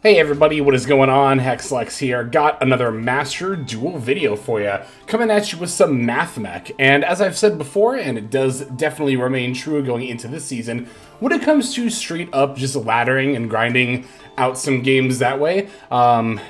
Hey everybody, what is going on? Hexlex here. Got another Master Duel video for you, coming at you with some Mathmech. And as I've said before, and it does definitely remain true going into this season, when it comes to straight up just laddering and grinding out some games that way,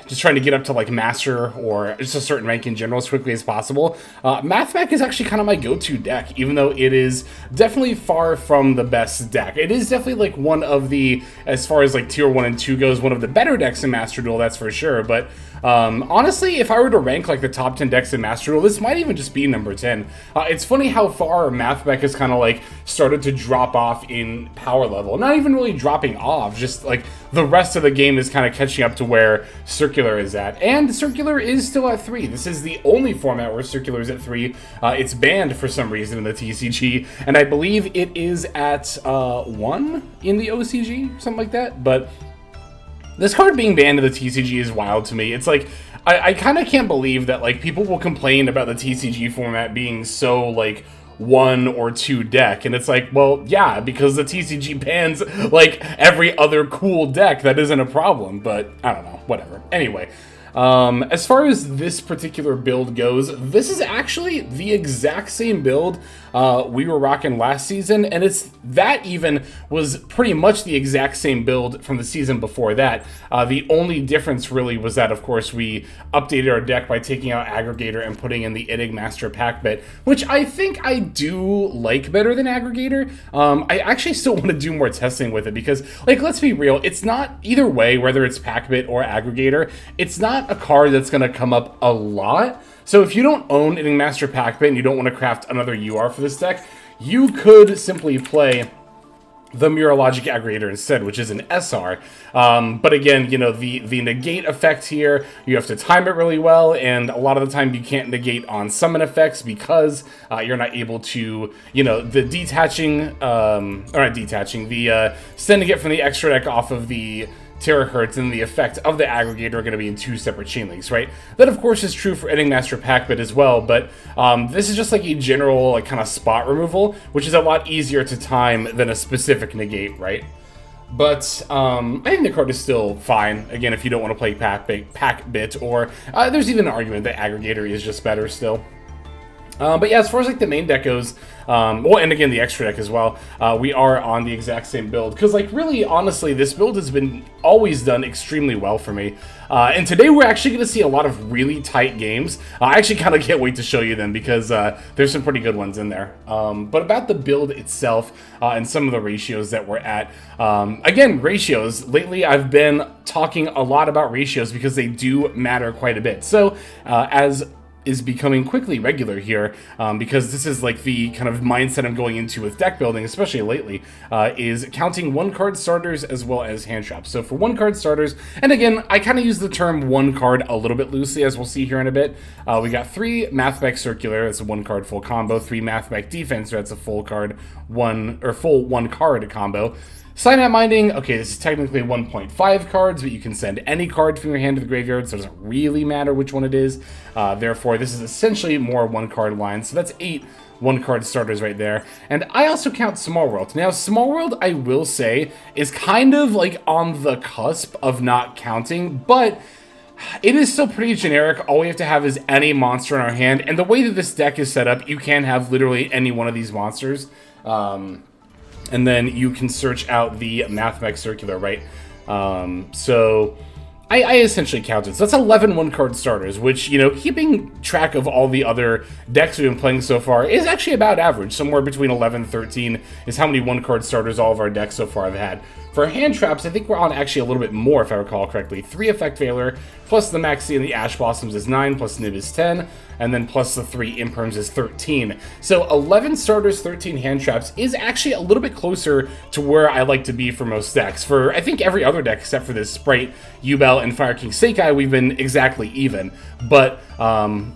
just trying to get up to like Master or just a certain rank in general as quickly as possible, Mathmech is actually kind of my go-to deck, even though it is definitely far from the best deck. It is definitely like one of the, as far as like tier 1 and 2 goes, one of the better decks in Master Duel, that's for sure. But honestly, if I were to rank like the top 10 decks in Master Duel, this might even just be number 10. It's funny how far Mathmech has kind of like started to drop off in power level. Not even really dropping off, just like the rest of the game is kind of catching up to where Circular is at. And Circular is still at 3. This is the only format where Circular is at 3. It's banned for some reason in the TCG, and I believe it is at 1 in the OCG, something like that. But this card being banned in the TCG is wild to me. It's like, I kind of can't believe that like people will complain about the TCG format being so like 1 or 2 deck, and it's like, well, yeah, because the TCG bans like every other cool deck. That isn't a problem, but I don't know, whatever. Anyway, as far as this particular build goes, this is actually the exact same build we were rocking last season, and that even was pretty much the exact same build from the season before that. The only difference really was that, of course, we updated our deck by taking out Aggregator and putting in the Enigmaster pack bit, which I think I do like better than Aggregator. I actually still want to do more testing with it because, like, let's be real, it's not either way, whether it's pack bit or Aggregator, it's not a card that's going to come up a lot. So if you don't own Enigmaster pack bit and you don't want to craft another UR for this deck, you could simply play the Mirrorlogic Aggregator instead, which is an SR. But again, you know, the negate effect here, you have to time it really well, and a lot of the time you can't negate on summon effects because you're not able to, you know, the detaching, or not detaching, the sending it from the extra deck off of the terahertz and the effect of the Aggregator are going to be in 2 separate chain links, right? That, of course, is true for Enigmaster Packbit as well, but this is just like a general like kind of spot removal, which is a lot easier to time than a specific negate, right? But I think the card is still fine, again, if you don't want to play Packbit, or there's even an argument that Aggregator is just better still. But yeah, as far as like the main deck goes, well, and again the extra deck as well, we are on the exact same build because, like, really honestly, this build has been always done extremely well for me. And today we're actually going to see a lot of really tight games. I actually kind of can't wait to show you them because there's some pretty good ones in there. But about the build itself and some of the ratios that we're at, again, ratios. Lately, I've been talking a lot about ratios because they do matter quite a bit. So as is becoming quickly regular here, because this is like the kind of mindset I'm going into with deck building, especially lately, is counting 1-card starters as well as hand traps. So for 1-card starters, and again, I kind of use the term 1 card a little bit loosely, as we'll see here in a bit. We got 3 Mathmech Circular, that's a 1-card full combo, 3 Mathmech Defense, that's a full 1-card combo. Cyanide Minding, okay, this is technically 1.5 cards, but you can send any card from your hand to the graveyard, so it doesn't really matter which one it is. Therefore, this is essentially more 1-card lines, so that's 8 1-card starters right there. And I also count Small World. Now, Small World, I will say, is kind of like on the cusp of not counting, but it is still pretty generic. All we have to have is any monster in our hand, and the way that this deck is set up, you can have literally any one of these monsters. And then you can search out the Mathmech Circular, right? So I essentially counted. So that's 11 1-card starters, which, you know, keeping track of all the other decks we've been playing so far is actually about average. Somewhere between 11 and 13 is how many 1-card starters all of our decks so far have had. For hand traps, I think we're on actually a little bit more, if I recall correctly. 3 Effect Veiler, plus the Maxi and the Ash Blossoms is 9, plus Nib is 10, and then plus the 3 Imperms is 13. So 11 starters, 13 hand traps is actually a little bit closer to where I like to be for most decks. For, I think, every other deck except for this Sprite, Yubel, and Fire King Seikai, we've been exactly even. But,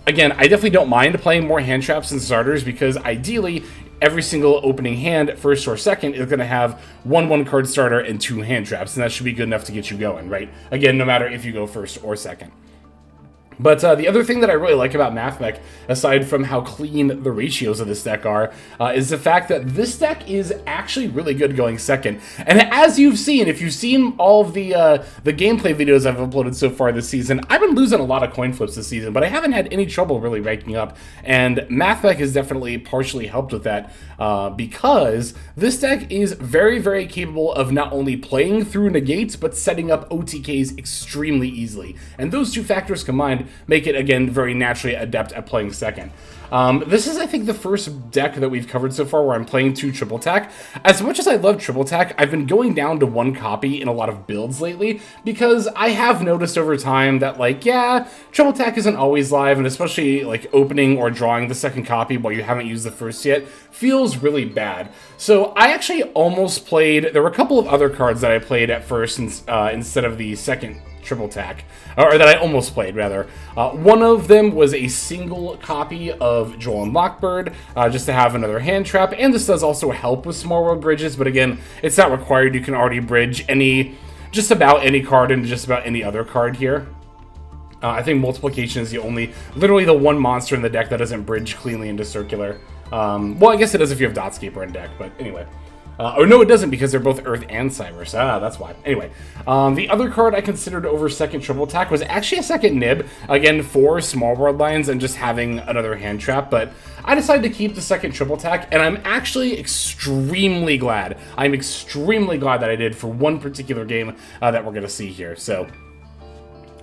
again, I definitely don't mind playing more hand traps than starters because, ideally, every single opening hand, first or second, is going to have 1-card starter and 2 hand traps, and that should be good enough to get you going, right? Again, no matter if you go first or second. But the other thing that I really like about Mathmech, aside from how clean the ratios of this deck are, is the fact that this deck is actually really good going second. And as you've seen, if you've seen all of the gameplay videos I've uploaded so far this season, I've been losing a lot of coin flips this season, but I haven't had any trouble really ranking up. And Mathmech has definitely partially helped with that because this deck is very, very capable of not only playing through negates, but setting up OTKs extremely easily. And those two factors combined make it, again, very naturally adept at playing second. This is, I think, the first deck that we've covered so far where I'm playing 2 triple tack. As much as I love triple tack, I've been going down to 1 copy in a lot of builds lately because I have noticed over time that, like, yeah, triple tack isn't always live, and especially, like, opening or drawing the second copy while you haven't used the first yet feels really bad. So I actually almost played, there were a couple of other cards that I played at first instead of the second triple tack, or that I almost played, rather. One of them was a single copy of Joel and Lockbird, just to have another hand trap, and this does also help with Small World bridges, but again, it's not required. You can already bridge just about any card into just about any other card here. I think Multiplication is literally the one monster in the deck that doesn't bridge cleanly into Circular. Well, I guess it does if you have Dotscaper in deck, but anyway. Or no, it doesn't, because they're both Earth and Cyber, so that's why. Anyway, the other card I considered over second triple tack was actually a second nib, again, for Small World lines and just having another hand trap, but I decided to keep the second triple tack, and I'm actually extremely glad. I'm extremely glad that I did for one particular game that we're going to see here, so...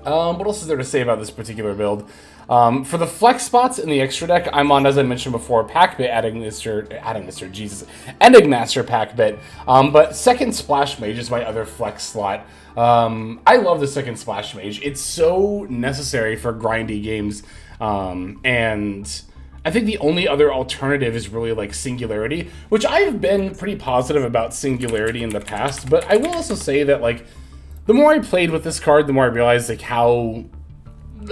what else is there to say about this particular build? For the flex spots in the extra deck, I'm on, as I mentioned before, Packbit, Enigmaster Packbit, but second Splash Mage is my other flex slot. I love the second Splash Mage. It's so necessary for grindy games, and I think the only other alternative is really like Singularity, which I've been pretty positive about Singularity in the past, but I will also say that, like, the more I played with this card, the more I realized, like, how,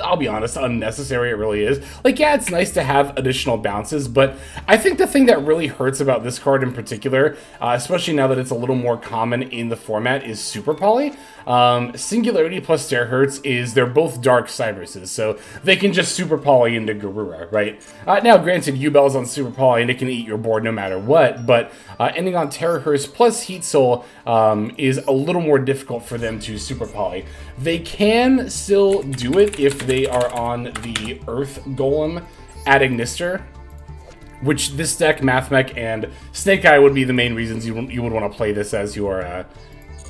I'll be honest, unnecessary it really is. Like, yeah, it's nice to have additional bounces, but I think the thing that really hurts about this card in particular, especially now that it's a little more common in the format, is Super Poly. Singularity plus Terahertz is, they're both Dark Cyberses, so they can just Super Poly into Garura, right? Now, granted, U-Bell's on Super Poly and it can eat your board no matter what, but ending on Terahertz plus Heat Soul is a little more difficult for them to Super Poly. They can still do it if they are on the Earth Golem at Ignister, which this deck, Mathmech, and Snake Eye would be the main reasons you would want to play this as your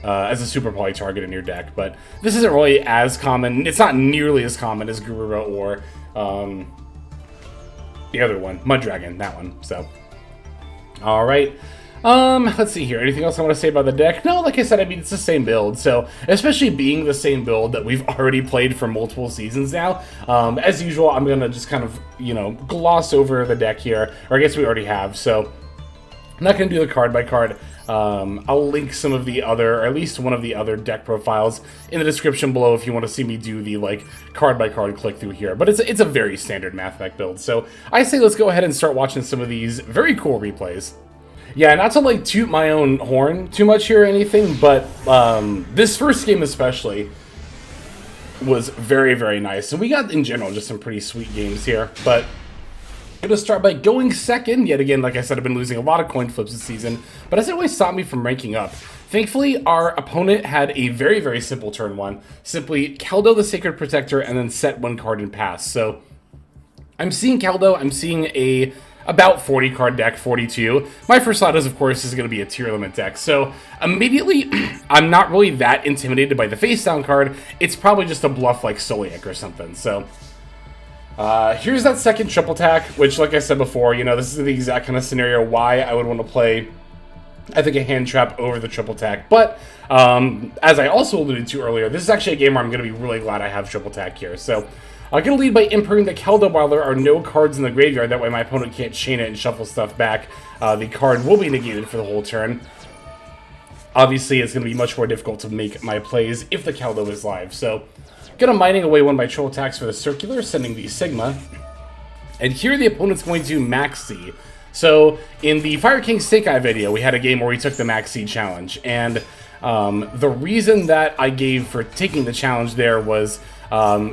as a Super Poly target in your deck. But this isn't really as common. It's not nearly as common as Garura or the other one, Muddragon, that one. So, all right. Let's see here. Anything else I want to say about the deck? No, like I said, I mean, it's the same build. So, especially being the same build that we've already played for multiple seasons now, as usual, I'm going to just kind of, you know, gloss over the deck here. Or I guess we already have. So, I'm not going to do the card by card. I'll link some of the other, or at least one of the other deck profiles in the description below if you want to see me do the, like, card by card click through here. But it's a very standard Mathmech build. So, I say let's go ahead and start watching some of these very cool replays. Yeah, not to, like, toot my own horn too much here or anything, but this first game especially was very, very nice. And we got, in general, just some pretty sweet games here. But I'm going to start by going second. Yet again, like I said, I've been losing a lot of coin flips this season, but that's always stopped me from ranking up. Thankfully, our opponent had a very, very simple turn one. Simply Keldo the Sacred Protector and then set one card and pass. So I'm seeing Keldo, I'm seeing about 40 card deck, 42. My first thought is, of course, is going to be a Tearlament deck. So immediately, I'm not really that intimidated by the face down card. It's probably just a bluff like Soliac or something. So here's that second triple tack, which, like I said before, you know, this is the exact kind of scenario why I would want to play, I think, a hand trap over the triple tack. But as I also alluded to earlier, this is actually a game where I'm going to be really glad I have triple tack here. So I'm going to lead by inputting the Keldo while there are no cards in the graveyard. That way my opponent can't chain it and shuffle stuff back. The card will be negated for the whole turn. Obviously, it's going to be much more difficult to make my plays if the Keldo is live. So, going to mining away one of my troll attacks for the Circular, sending the Sigma. And here the opponent's going to Max C. So, in the Fire King Snake Eye video, we had a game where we took the Max C challenge. And the reason that I gave for taking the challenge there was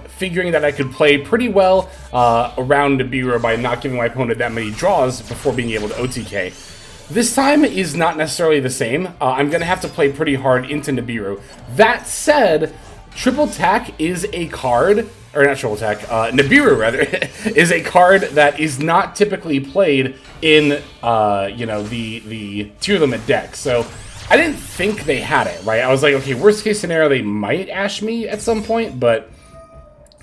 figuring that I could play pretty well around Nibiru by not giving my opponent that many draws before being able to OTK. This time is not necessarily the same. I'm going to have to play pretty hard into Nibiru. That said, Triple Tack is a card, or not Triple Tack, Nibiru rather, is a card that is not typically played in, you know, the Tearlaments deck. So I didn't think they had it, right? I was like, okay, worst case scenario, they might Ash me at some point, but,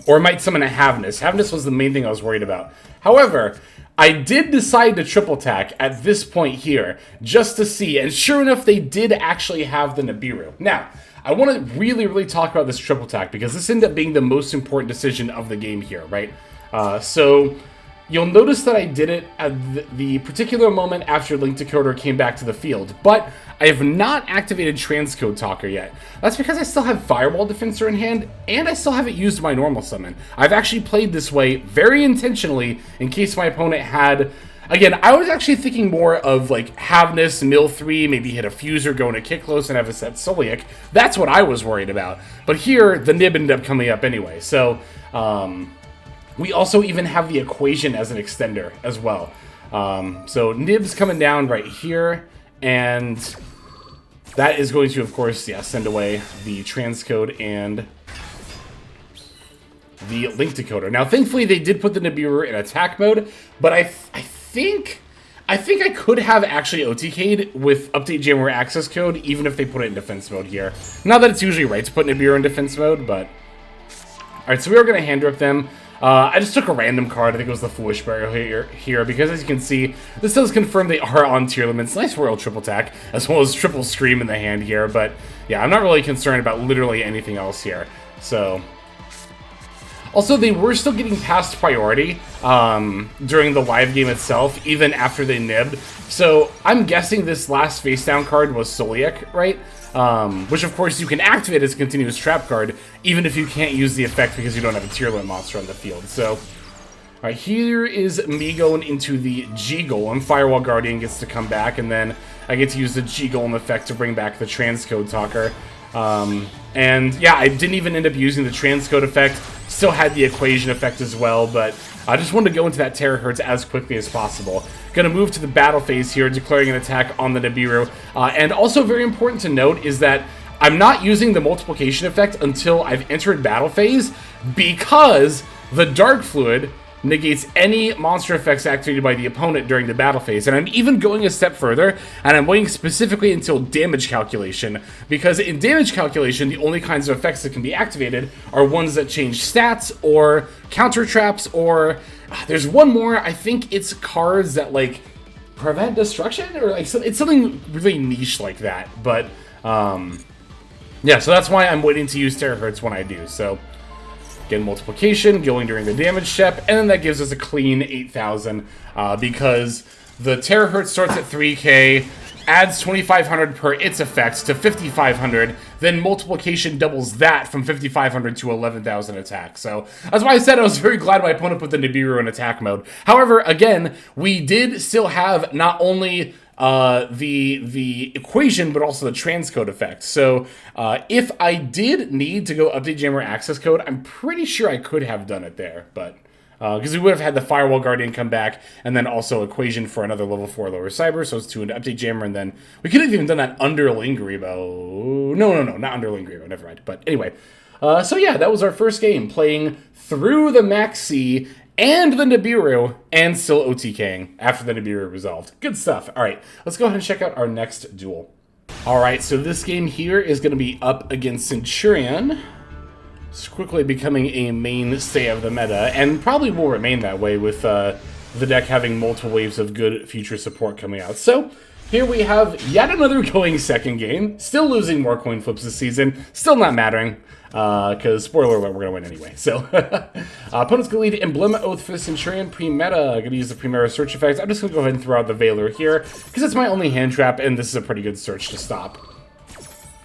or might summon a Havness. Havness was the main thing I was worried about. However, I did decide to Triple Tack at this point here, just to see, and sure enough, they did actually have the Nibiru. Now, I want to really talk about this Triple Tack, because this ended up being the most important decision of the game here, right? So, you'll notice that I did it at the particular moment after Link Decoder came back to the field, but I have not activated Transcode Talker yet. That's because I still have Firewall Defensor in hand, and I still haven't used my normal summon. I've actually played this way very intentionally in case my opponent had... Again, I was actually thinking more of like Havness, Mill 3, maybe hit a Fuser, go into Kicklos, and have a set Soliak. That's what I was worried about. But here, the Nib ended up coming up anyway. So, we also even have the Equation as an extender as well. So, Nib's coming down right here, and that is going to, of course, yeah, send away the Transcode and the Link Decoder. Now, thankfully, they did put the Nibiru in attack mode, but I think I could have actually OTK'd with Update Jammer access code, even if they put it in defense mode here. Not that it's usually right to put Nibiru in defense mode, but... Alright, so we are going to hand rip them. I just took a random card, I think it was the Foolish Burial here, because as you can see, this does confirm they are on Tearlaments. Nice Royal Triple Tack, as well as Triple Scream in the hand here, but yeah, I'm not really concerned about literally anything else here, so... Also, they were still getting past priority during the live game itself, even after they nibbed. So, I'm guessing this last face-down card was Soliak, right? Which, of course, you can activate as a continuous trap card, even if you can't use the effect because you don't have a Tearlaments monster on the field. So, alright, here is me going into the G-Golem. Firewall Guardian gets to come back, and then I get to use the G-Golem effect to bring back the Transcode Talker. And yeah, I didn't even end up using the Transcode effect. Still had the Equation effect as well, but I just wanted to go into that Terahertz as quickly as possible. Gonna move to the battle phase here, declaring an attack on the Nibiru. And also very important to note is that I'm not using the multiplication effect until I've entered battle phase, because the Dark Fluid negates any monster effects activated by the opponent during the battle phase. And I'm even going a step further, and I'm waiting specifically until damage calculation, because in damage calculation, the only kinds of effects that can be activated are ones that change stats, or counter traps, or there's one more, I think it's cards that, like, prevent destruction, or like, it's something really niche like that, but, yeah, so that's why I'm waiting to use Terahertz when I do, so... Again, multiplication, going during the damage step, and then that gives us a clean 8,000, because the Terahertz starts at 3k, adds 2,500 per its effects to 5,500, then multiplication doubles that from 5,500 to 11,000 attack. So, that's why I said I was very glad my opponent put the Nibiru in attack mode. However, again, we did still have not only... the Equation, but also the Transcode effect. So, if I did need to go Update Jammer access code, I'm pretty sure I could have done it there, but, because we would have had the Firewall Guardian come back, and then also Equation for another level 4 lower cyber, so it's 2 into Update Jammer, and then, we could have even done that under Lingaribo. No, not under Lingaribo, never mind, but anyway. So yeah, that was our first game, playing through the Maxi, and the Nibiru, and still OTKing after the Nibiru resolved. Good stuff. Alright, let's go ahead and check out our next duel. Alright, so this game here is going to be up against Centurion. It's quickly becoming a mainstay of the meta, and probably will remain that way with the deck having multiple waves of good future support coming out. So, here we have yet another going second game. Still losing more coin flips this season. Still not mattering. Because, spoiler alert, we're going to win anyway. So, opponent's going to lead Emblem Oath for the Centurion pre-meta. Going to use the pre-meta search effects. I'm just going to go ahead and throw out the Veiler here, because it's my only hand trap, and this is a pretty good search to stop.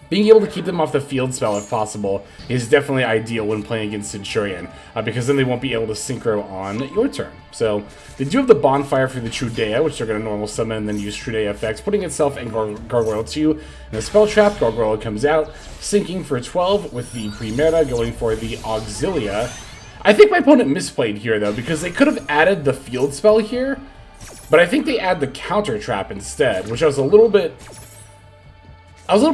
being able to keep them off the field spell if possible is definitely ideal when playing against Centurion, because then they won't be able to synchro on your turn. So they do have the Bonfire for the Trudea, which they're going to normal summon and then use Trudea effects, putting itself and Gargoyle 2 in a spell trap. Gargoyle comes out, sinking for 12 with the Primera, going for the Auxilia. I think my opponent misplayed here, though, because they could have added the field spell here, but I think they add the counter trap instead, which I was a little bit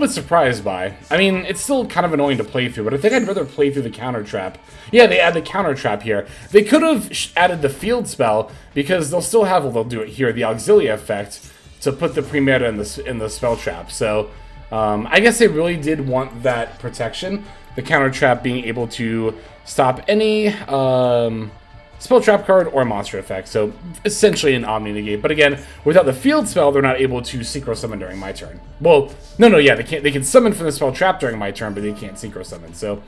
surprised by. I mean, it's still kind of annoying to play through, but I think I'd rather play through the counter trap. Yeah, they add the counter trap here. They could have added the field spell, because they'll still have, well, they'll do it here, the Auxilia effect, to put the Primera in the spell trap. So, I guess they really did want that protection. The counter trap being able to stop any spell trap card or monster effect. So essentially an Omni negate. But again, without the field spell, they're not able to synchro summon during my turn. Well, yeah, they can't. They can summon from the spell trap during my turn, but they can't synchro summon. So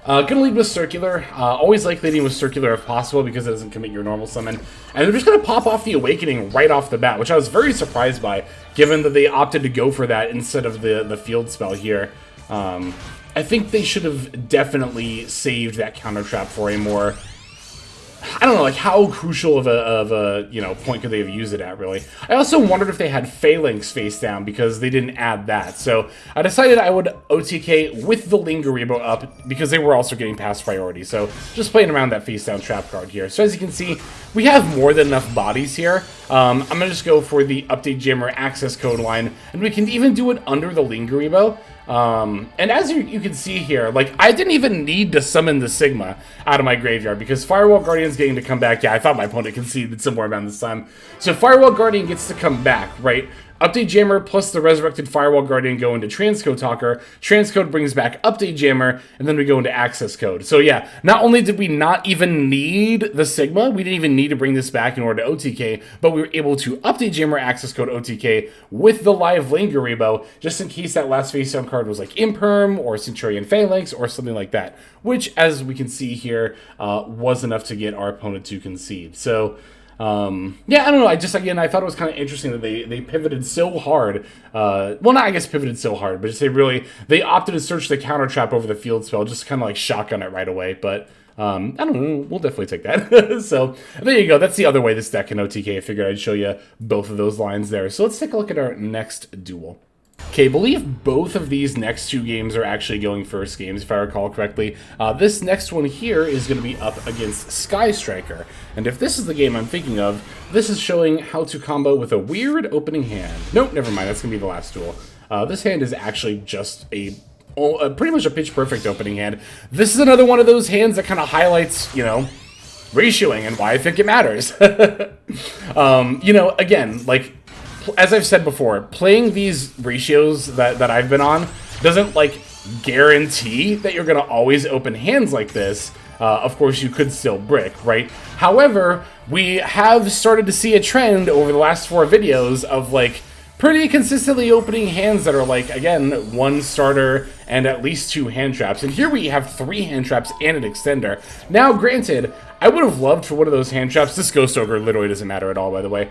gonna lead with Circular. Always like leading with Circular if possible, because it doesn't commit your normal summon. And they're just gonna pop off the Awakening right off the bat, which I was very surprised by, given that they opted to go for that instead of the field spell here. I think they should have definitely saved that counter trap for a more, I don't know, like how crucial of a you know, point could they have used it at, really. I also wondered if they had Phalanx face down, because they didn't add that. So I decided I would OTK with the Lingeribo up, because they were also getting past priority. So just playing around that face down trap card here. So as you can see, we have more than enough bodies here. I'm going to just go for the Update Jammer access code line, and we can even do it under the Lingeribo. And as you can see here, like, I didn't even need to summon the Sigma out of my graveyard, because Firewall Guardian's getting to come back. Yeah, I thought my opponent conceded somewhere around this time. So Firewall Guardian gets to come back, right? Update Jammer plus the Resurrected Firewall Guardian go into Transcode Talker. Transcode brings back Update Jammer, and then we go into Access Code. So yeah, not only did we not even need the Sigma, we didn't even need to bring this back in order to OTK, but we were able to Update Jammer Access Code OTK with the live Lingeribo, just in case that last face down card was like Imperm or Centurion Phalanx or something like that, which, as we can see here, was enough to get our opponent to concede. So yeah, I don't know. I thought it was kind of interesting that they pivoted so hard. Well, not, I guess, pivoted so hard, but just they opted to search the counter trap over the field spell, just kind of like shotgun it right away. But I don't know. We'll definitely take that. So there you go. That's the other way this deck can OTK. I figured I'd show you both of those lines there. So let's take a look at our next duel. Okay, I believe both of these next two games are actually going first games, if I recall correctly. This next one here is going to be up against Sky Striker. And if this is the game I'm thinking of, this is showing how to combo with a weird opening hand. Nope, never mind, that's going to be the last duel. This hand is actually just a pretty much a pitch-perfect opening hand. This is another one of those hands that kind of highlights, you know, ratioing and why I think it matters. You know, again, like, as I've said before, playing these ratios that I've been on doesn't, like, guarantee that you're going to always open hands like this. Of course, you could still brick, right? However, we have started to see a trend over the last 4 videos of, like, pretty consistently opening hands that are, like, again, 1 starter and at least 2 hand traps. And here we have 3 hand traps and an extender. Now, granted, I would have loved for one of those hand traps. This Ghost Ogre literally doesn't matter at all, by the way.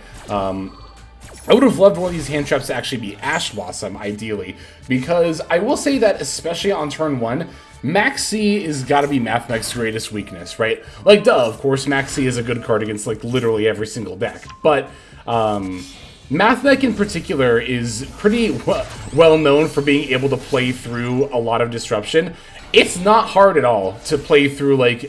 I would have loved one of these hand traps to actually be Ash Blossom, ideally, because I will say that, especially on turn 1, Max C is got to be Mathmech's greatest weakness, right? Like, duh, of course, Max C is a good card against, like, literally every single deck, but Mathmech in particular is pretty well known for being able to play through a lot of disruption. It's not hard at all to play through, like,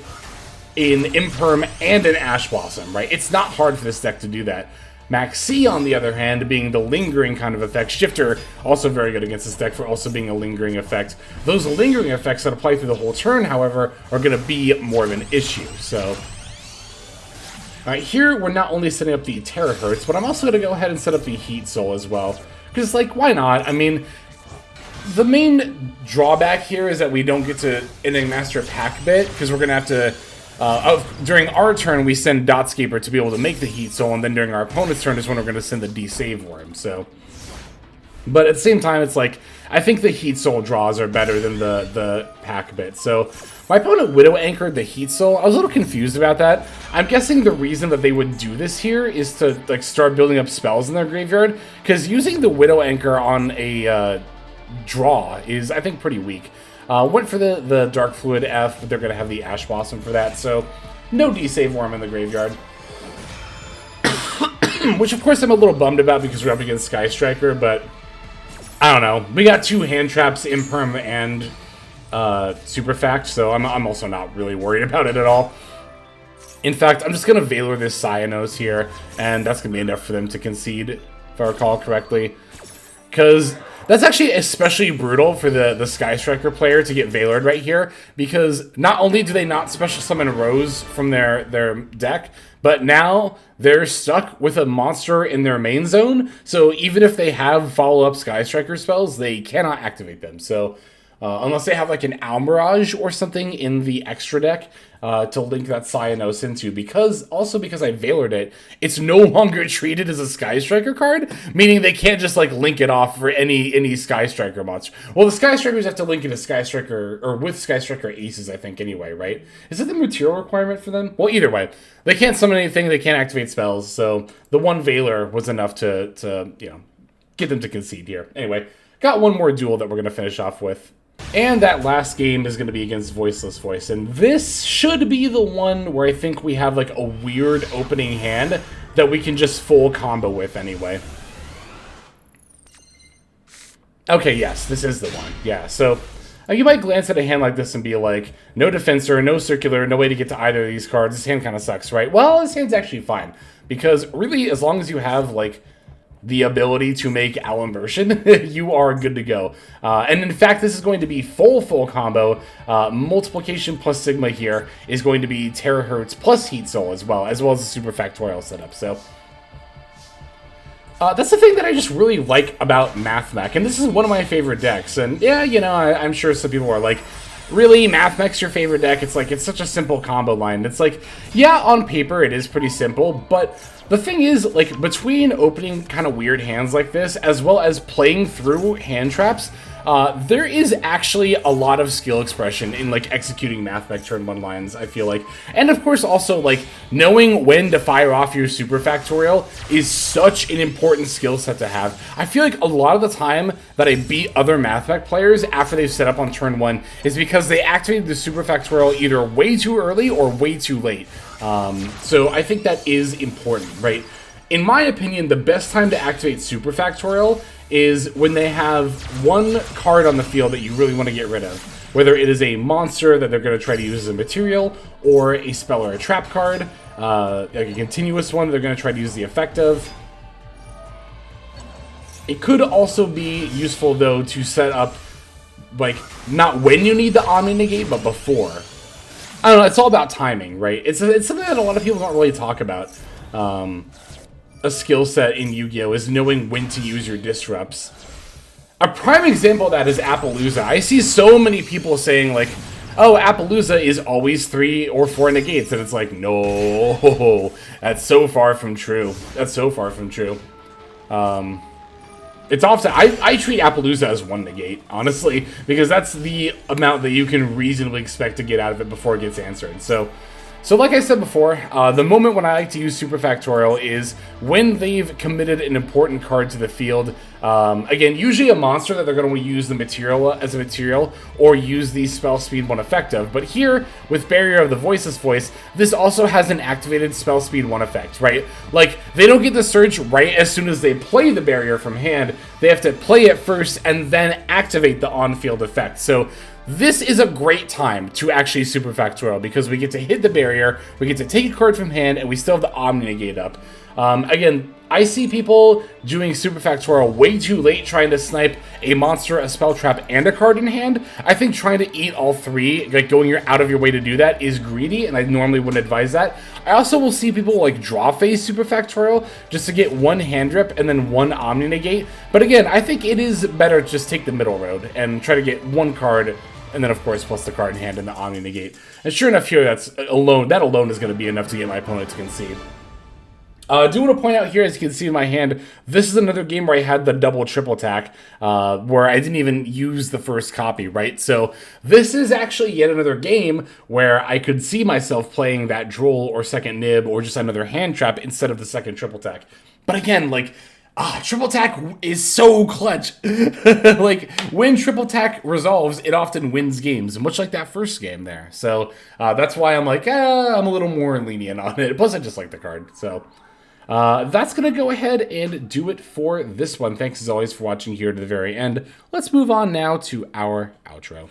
an Imperm and an Ash Blossom, right? It's not hard for this deck to do that. Max C, on the other hand, being the lingering kind of effect. Shifter, also very good against this deck for also being a lingering effect. Those lingering effects that apply through the whole turn, however, are going to be more of an issue. So, alright, here we're not only setting up the Terahertz, but I'm also going to go ahead and set up the Heat Soul as well. Because, like, why not? I mean, the main drawback here is that we don't get to Ending Master Pack Bit, because we're going to have to... during our turn, we send Dotscaper to be able to make the Heat Soul, and then during our opponent's turn is when we're going to send the D-Save Worm, so... But at the same time, it's like, I think the Heat Soul draws are better than the Pack Bit, so... My opponent Widow Anchored the Heat Soul. I was a little confused about that. I'm guessing the reason that they would do this here is to, like, start building up spells in their graveyard, because using the Widow Anchor on a draw is, I think, pretty weak. Went for the Dark Fluid F, but they're going to have the Ash Blossom for that, so no D-Save Worm in the graveyard. Which, of course, I'm a little bummed about because we're up against Sky Striker, but I don't know. We got 2 hand traps, Imperm and Super Fact, so I'm also not really worried about it at all. In fact, I'm just going to Valor this Cyanos here, and that's going to be enough for them to concede, if I recall correctly. Because that's actually especially brutal for the Sky Striker player to get Valored right here, because not only do they not special summon Rose from their deck, but now they're stuck with a monster in their main zone, so even if they have follow-up Sky Striker spells, they cannot activate them. So unless they have like an Almirage or something in the extra deck to link that Cyanos into, because I Valored it, it's no longer treated as a Sky Striker card, meaning they can't just like link it off for any Sky Striker monster. Well, the Sky Strikers have to link it to Sky Striker, or with Sky Striker Aces, I think, anyway, right? Is it the material requirement for them? Well, either way, they can't summon anything, they can't activate spells, so the one Valor was enough to you know, get them to concede here. Anyway, got one more duel that we're going to finish off with. And that last game is going to be against Voiceless Voice. And this should be the one where I think we have like a weird opening hand that we can just full combo with anyway. Okay, yes, this is the one. Yeah, so you might glance at a hand like this and be like, no Defensor, no Circular, no way to get to either of these cards. This hand kind of sucks, right? Well, this hand's actually fine. Because really, as long as you have like the ability to make Owl Inversion, you are good to go. And in fact, this is going to be full combo. Multiplication plus Sigma here is going to be Terahertz plus Heat Soul as well as the Super Factorial setup. So that's the thing that I just really like about Mathmech, and this is one of my favorite decks. And yeah, you know, I'm sure some people are like, really, Mathmech's your favorite deck? It's like, it's such a simple combo line. It's like, yeah, on paper it is pretty simple, but the thing is, like, between opening kind of weird hands like this, as well as playing through hand traps, there is actually a lot of skill expression in, like, executing Mathmech turn 1 lines, I feel like. And, of course, also, like, knowing when to fire off your Super Factorial is such an important skill set to have. I feel like a lot of the time that I beat other Mathmech players after they've set up on turn 1 is because they activated the Super Factorial either way too early or way too late. So I think that is important, right? In my opinion, the best time to activate Super Factorial is when they have one card on the field that you really want to get rid of. Whether it is a monster that they're going to try to use as a material, or a spell or a trap card, like a continuous one they're going to try to use the effect of. It could also be useful, though, to set up, like, not when you need the Omni Negate, but before. I don't know, it's all about timing, right? It's something that a lot of people don't really talk about. A skill set in Yu-Gi-Oh! Is knowing when to use your disrupts. A prime example of that is Appaloosa. I see so many people saying, like, oh, Appaloosa is always 3 or 4 negates, and it's like, no, that's so far from true. That's so far from true. It's often, I treat Appaloosa as 1 negate, honestly, because that's the amount that you can reasonably expect to get out of it before it gets answered. So like I said before, the moment when I like to use Super Factorial is when they've committed an important card to the field. Again, usually a monster that they're going to want to use the material as a material, or use the spell speed 1 effect of. But here, with Barrier of the Voiceless Voice, this also has an activated spell speed 1 effect, right? Like, they don't get the surge right as soon as they play the Barrier from hand. They have to play it first and then activate the on-field effect. So this is a great time to actually Super Factorial, because we get to hit the Barrier, we get to take a card from hand, and we still have the Omni Negate up. Again, I see people doing Super Factorial way too late, trying to snipe a monster, a spell trap, and a card in hand. I think trying to eat all 3, like going out of your way to do that, is greedy, and I normally wouldn't advise that. I also will see people like draw phase Super Factorial just to get 1 hand rip and then 1 Omni Negate. But again, I think it is better to just take the middle road and try to get 1 card, and then, of course, plus the card in hand and the Omni Negate. And sure enough here, that alone is going to be enough to get my opponent to concede. I do want to point out here, as you can see in my hand, this is another game where I had the double-triple attack, where I didn't even use the first copy, right? So this is actually yet another game where I could see myself playing that Droll or second Nib or just another hand trap instead of the second triple attack. But again, like, Triple attack is so clutch. Like, when triple attack resolves, it often wins games, much like that first game there. So that's why I'm like, I'm a little more lenient on it. Plus, I just like the card. So that's going to go ahead and do it for this one. Thanks, as always, for watching here to the very end. Let's move on now to our outro.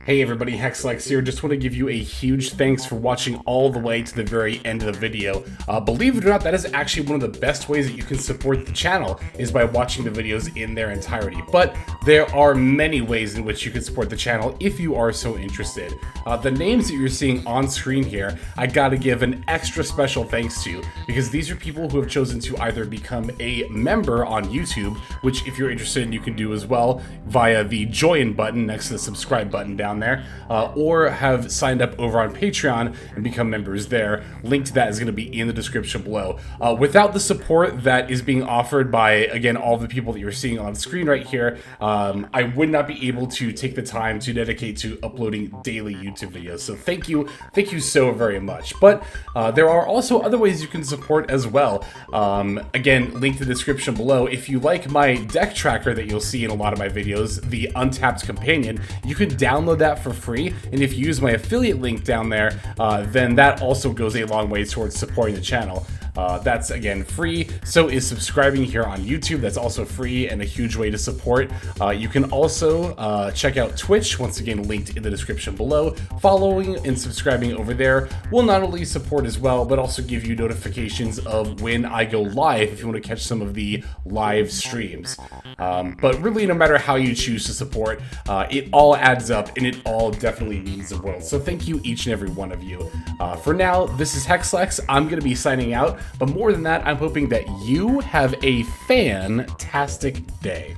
Hey everybody, Hexlex here. Just want to give you a huge thanks for watching all the way to the very end of the video. Believe it or not, that is actually one of the best ways that you can support the channel, is by watching the videos in their entirety. But there are many ways in which you can support the channel if you are so interested. The names that you're seeing on screen here, I gotta give an extra special thanks to, because these are people who have chosen to either become a member on YouTube, which if you're interested you can do as well via the join button next to the subscribe button down there, or have signed up over on Patreon and become members there. Link to that is going to be in the description below. Without the support that is being offered by, again, all the people that you're seeing on screen right here, I would not be able to take the time to dedicate to uploading daily YouTube videos. So thank you so very much. But there are also other ways you can support as well. Again, link to the description below. If you like my deck tracker that you'll see in a lot of my videos, the Untapped Companion, you can download that for free, and if you use my affiliate link down there, then that also goes a long way towards supporting the channel. That's, again, free. So is subscribing here on YouTube. That's also free and a huge way to support. You can also check out Twitch, once again linked in the description below. Following and subscribing over there will not only support as well, but also give you notifications of when I go live if you want to catch some of the live streams. But really, no matter how you choose to support, it all adds up, and it all definitely means the world. So thank you, each and every one of you. For now, this is Hexlex. I'm going to be signing out. But more than that, I'm hoping that you have a fantastic day.